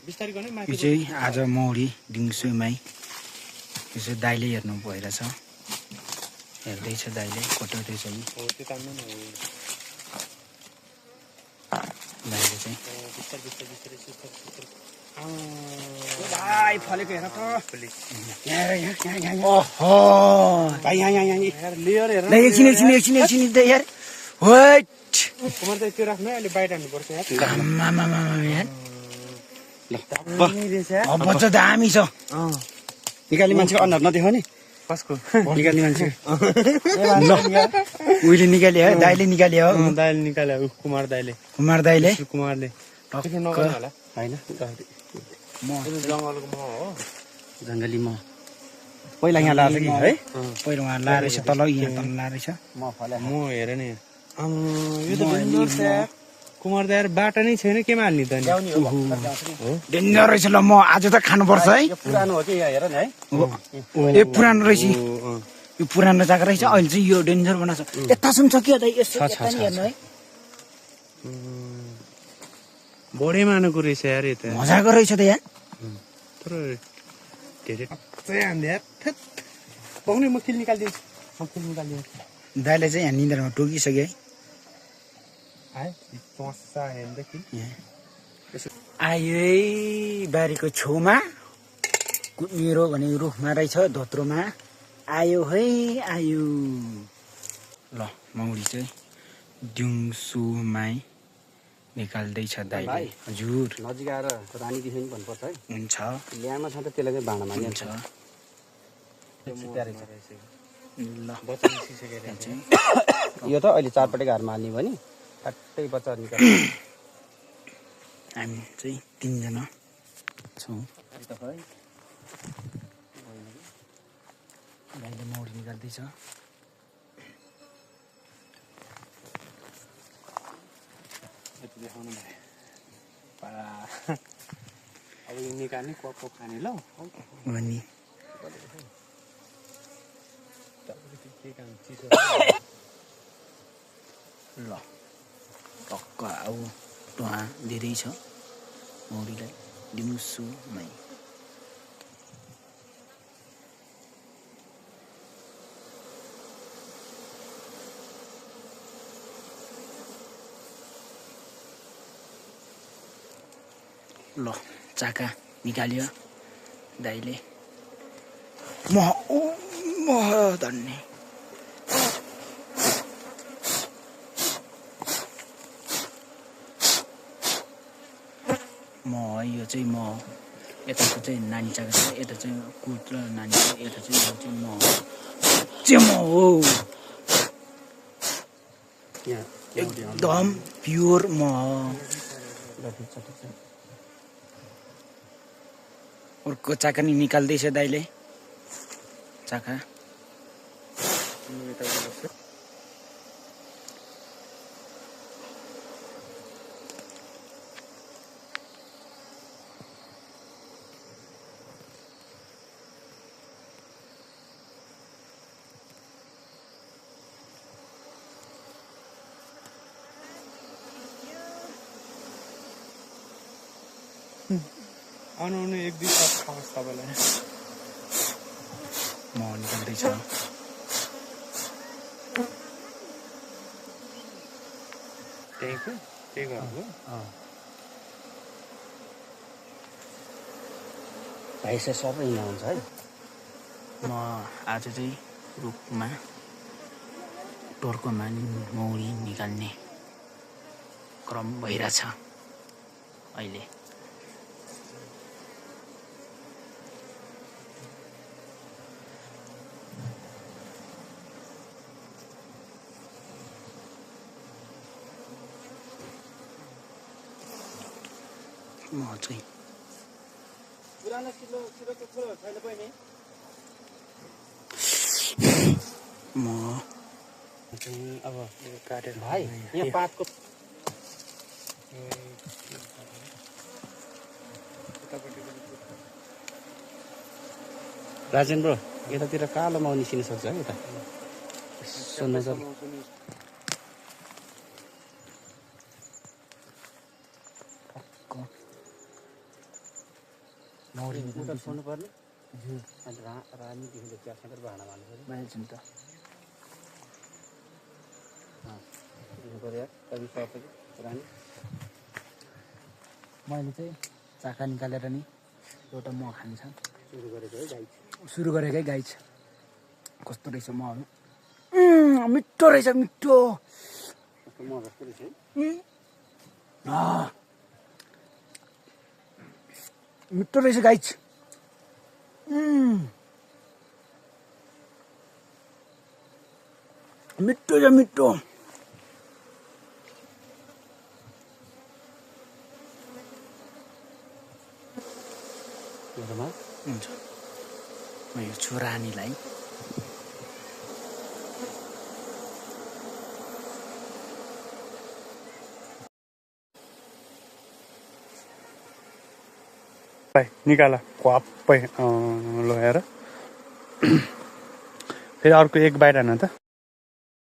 यो चाहिँ आज मौरी दिउँसोमै यो चाहिँ दाइले हेर्नु भइरहेछ हेर्दैछ दाइले कोटाउँदैछ नि दाइले चाहिँ भाइ फलेको हेर त ओहो भाइ यहाँ लेयर हेर एकछिन यार वेट कुमार दाइ त्यो राख्नु अहिले बाहिर हान्नुपर्छ यार अब चाहिँ दामी छ निकाल्ने मान्छेको अनुहार नदेखाउने कसको निकाल्ने मान्छे ल उहिले निकाल्यो है दाइले निकाल्यो हो दाइले निकाल्यो कुमार दाइले कुमारले होइन जङ्गलको मह हो जङ्गली मह पहिला यहाँ लाएर कि है पहिला उहाँ लाएर रहेछ तल यहाँ तल लाएर रहेछ म हेर नि यो त कुमार दाइ बाटो नै छैन केमा हाल्ने त डेन्जर रहेछ ल म आज त खानुपर्छ है पुरानो हो कि यहाँ हेर नि है ए पुरानो रहेछ यो पुरानो जग्गा रहेछ अहिले चाहिँ यो डेन्जर बनाएको छ यतासम्म छ कि यता यसो यता नि हेर्नु है बढे मानुको रहेछ यार यो त मजाको रहेछ त यहाँ तर धेरै चाहिँ हान्दै यार पाउने म किल निकालिदिन्छु दाइले चाहिँ यहाँ निन्द्रामा टोकिसक्यो है आयो है बारीको छेउमा मेरो भने रुखमा रहेछ धोत्रोमा आयो है आयो ल मौरी चाहिँ दिउँसोमै निकाल्दैछ दाइले हजुर नजिक आएर रानी दिखे नि भन्नुपर्छ है हुन्छ ल्यामा छ त त्यसलाई चाहिँ भाँडामा हुन्छ ल यो त अहिले चारपटे घरमा हाल्ने भने ठ्याक्कै बच्चा निकाल्छ हामी चाहिँ 3 जना छौँ दाइले मौरी निकाल्दैछ अब यो निकाल्ने कपको खाने ल अनि ल टक्क अब टुवा धेरै छ मौरीलाई दिउँसोमै ल चाका निकाल्यो दाइले म धन्ने म यो चाहिँ म यताको चाहिँ नानी चाका छ यता चाहिँ कुट र नानी यता चाहिँ यो चाहिँ म हो एकदम प्योर म अर्को चाका नि निकाल्दैछ दाइले चाका आउनु एक दुई साथ खाओस् तपाईँलाई म निकाल्दैछ त्यही गर्नु भाइ चाहिँ सबै यहाँ हुन्छ है म आज चाहिँ रुखमा टर्कोमा मौरी निकाल्ने क्रम भइरहेछ अहिले म चाहिँ पुरानो सिलोको खोलो छैन बहिनी म अब काटेर भाइ यहाँ पातको राजेन ब्रो यतातिर कालो माउ निस्किन सक्छ है यता सुन्न सर मौरी छोड्नु पर्ने ज्यू अनि रानीदेखि चिया खाँदै भाँडा हाल्नु पर्यो बाहिर नि त दिनु पर्यो कति सबै रानी मैले चाहिँ चाका निकालेर नि एउटा मह खान्छ सुरु गरेको है गाई सुरु गरेकै गाई छ कस्तो रहेछ महहरू मिठो रहेछ मिठो कस्तो मह जस्तो रहेछ है मिठो रहेछ गाई मिठो छ मिठो मेरोमा हुन्छ म हेर्छु रानीलाई निकाल क्वाप्पै ल हेर फेरि अर्को एक बाहिर हान त